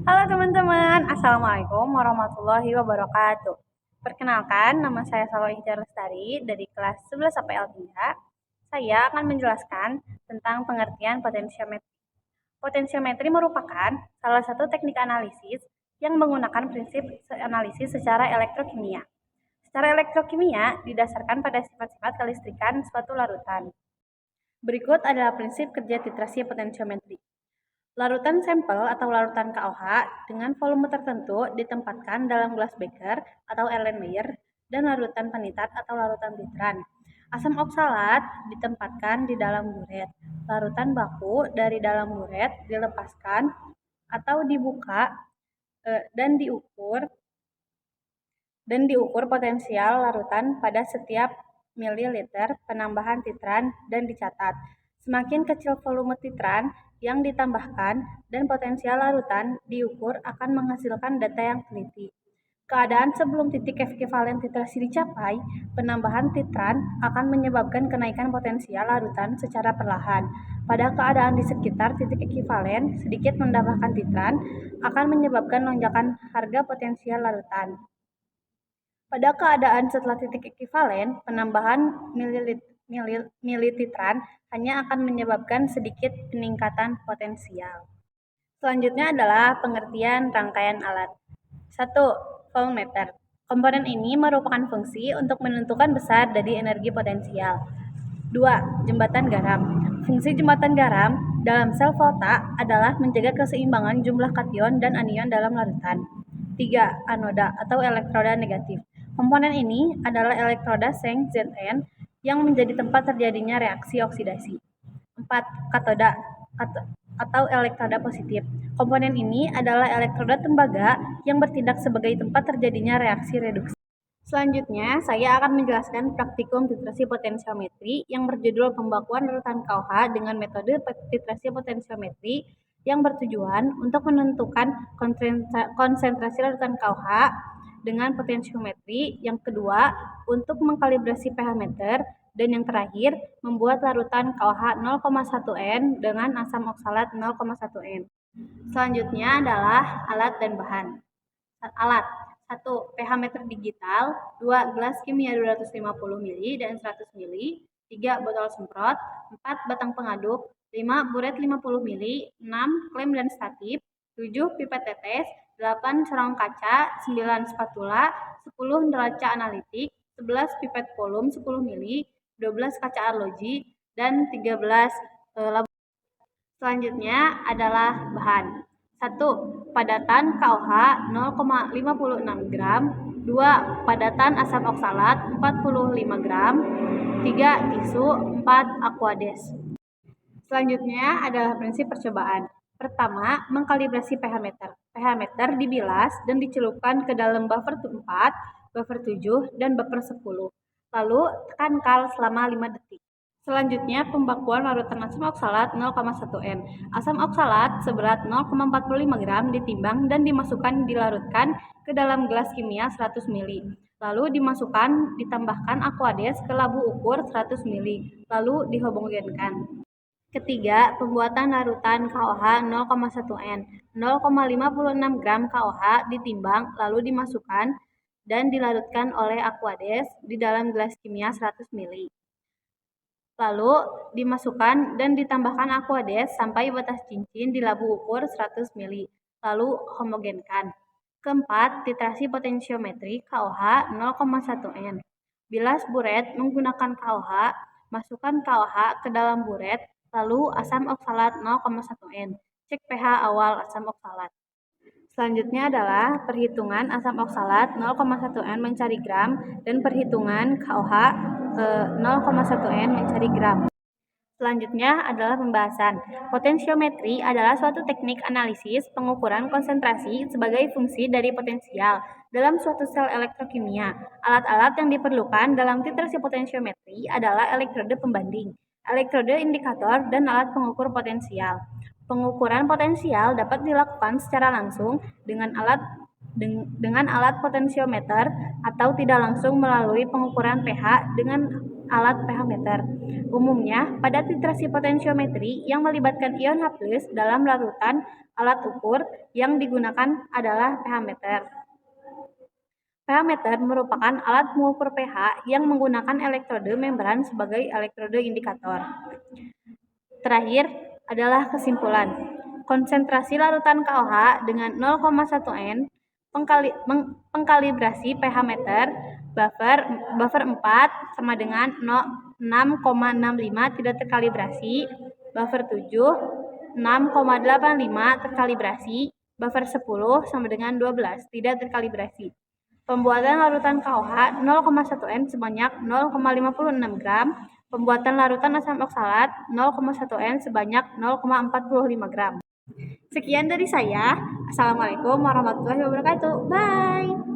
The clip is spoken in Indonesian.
Halo teman-teman, Assalamualaikum warahmatullahi wabarakatuh. Perkenalkan, nama saya Salwa Ihjar Lestari dari kelas 11 APL 3. Saya akan menjelaskan tentang pengertian potensiometri. Potensiometri merupakan salah satu teknik analisis yang menggunakan prinsip analisis secara elektrokimia. Secara elektrokimia didasarkan pada sifat-sifat kelistrikan suatu larutan. Berikut adalah prinsip kerja titrasi potensiometri. Larutan sampel atau larutan KOH dengan volume tertentu ditempatkan dalam gelas beker atau Erlenmeyer dan larutan penitrat atau larutan titran. Asam oksalat ditempatkan di dalam buret. Larutan baku dari dalam buret dilepaskan atau dibuka dan diukur potensial larutan pada setiap mililiter penambahan titran dan dicatat. Semakin kecil volume titran yang ditambahkan dan potensial larutan diukur akan menghasilkan data yang teliti. Keadaan sebelum titik ekivalen titrasi dicapai, penambahan titran akan menyebabkan kenaikan potensial larutan secara perlahan. Pada keadaan di sekitar titik ekivalen, sedikit menambahkan titran akan menyebabkan lonjakan harga potensial larutan. Pada keadaan setelah titik ekivalen, penambahan milititran hanya akan menyebabkan sedikit peningkatan potensial. Selanjutnya adalah pengertian rangkaian alat. 1. Voltmeter. Komponen ini merupakan fungsi untuk menentukan besar dari energi potensial. 2. Jembatan garam. Fungsi jembatan garam dalam sel volta adalah menjaga keseimbangan jumlah kation dan anion dalam larutan. 3. Anoda atau elektroda negatif. Komponen ini adalah elektroda seng Zn yang menjadi tempat terjadinya reaksi oksidasi. 4. Katoda atau elektroda positif. Komponen ini adalah elektroda tembaga yang bertindak sebagai tempat terjadinya reaksi reduksi. Selanjutnya, saya akan menjelaskan praktikum titrasi potensiometri yang berjudul pembakuan larutan KOH dengan metode titrasi potensiometri yang bertujuan untuk menentukan konsentrasi larutan KOH dengan potensiometri. Yang kedua, untuk mengkalibrasi pH meter. Dan yang terakhir, membuat larutan KOH 0,1 N dengan asam oksalat 0,1 N. Selanjutnya adalah alat dan bahan. Alat. 1. pH meter digital. 2. Gelas kimia 250 ml dan 100 ml. 3. Botol semprot. 4. Batang pengaduk. 5. Buret 50 ml. 6. Klem dan statif. 7. Pipet tetes. 8. Serong kaca. 9. Spatula. 10. Neraca analitik. 11. Pipet volum 10 ml. 12. Kaca arloji. Dan 13. Selanjutnya adalah bahan. 1. Padatan KOH 0,56 gram. 2. Padatan asam oksalat 45 gram. 3. Tisu. 4. Aquades. Selanjutnya adalah prinsip percobaan. Pertama, mengkalibrasi pH meter. pH meter dibilas dan dicelupkan ke dalam buffer 4, buffer 7, dan buffer 10. Lalu tekan kal selama 5 detik. Selanjutnya, pembakuan larutan asam oksalat 0,1 N. Asam oksalat seberat 0,45 gram ditimbang dan dilarutkan ke dalam gelas kimia 100 ml. Lalu ditambahkan aquades ke labu ukur 100 ml. Lalu dihomogenkan. Ketiga, pembuatan larutan KOH 0,1 N. 0,56 gram KOH ditimbang lalu dimasukkan dan dilarutkan oleh aquades di dalam gelas kimia 100 ml. Lalu dimasukkan dan ditambahkan aquades sampai batas cincin di labu ukur 100 ml. Lalu homogenkan. Keempat, titrasi potensiometri KOH 0,1 N. Bilas buret menggunakan KOH, masukkan KOH ke dalam buret, lalu asam oksalat 0,1 N. Cek pH awal asam oksalat. Selanjutnya adalah perhitungan asam oksalat 0,1 N mencari gram dan perhitungan KOH 0,1 N mencari gram. Selanjutnya adalah pembahasan. Potensiometri adalah suatu teknik analisis pengukuran konsentrasi sebagai fungsi dari potensial dalam suatu sel elektrokimia. Alat-alat yang diperlukan dalam titrasi potensiometri adalah elektrode pembanding, elektrode indikator, dan alat pengukur potensial. Pengukuran potensial dapat dilakukan secara langsung dengan alat potensiometer atau tidak langsung melalui pengukuran pH dengan alat pH meter. Umumnya, pada titrasi potensiometri yang melibatkan ion H+ dalam larutan, alat ukur yang digunakan adalah pH meter. pH meter merupakan alat mengukur pH yang menggunakan elektrode membran sebagai elektrode indikator. Terakhir adalah kesimpulan. Konsentrasi larutan KOH dengan 0,1 N pengkalibrasi pH meter buffer 4 sama dengan 6,65 tidak terkalibrasi, buffer 7 6,85 terkalibrasi, buffer 10 sama dengan 12 tidak terkalibrasi. Pembuatan larutan KOH 0,1 N sebanyak 0,56 gram, pembuatan larutan asam oksalat 0,1 N sebanyak 0,45 gram. Sekian dari saya. Assalamualaikum warahmatullahi wabarakatuh. Bye.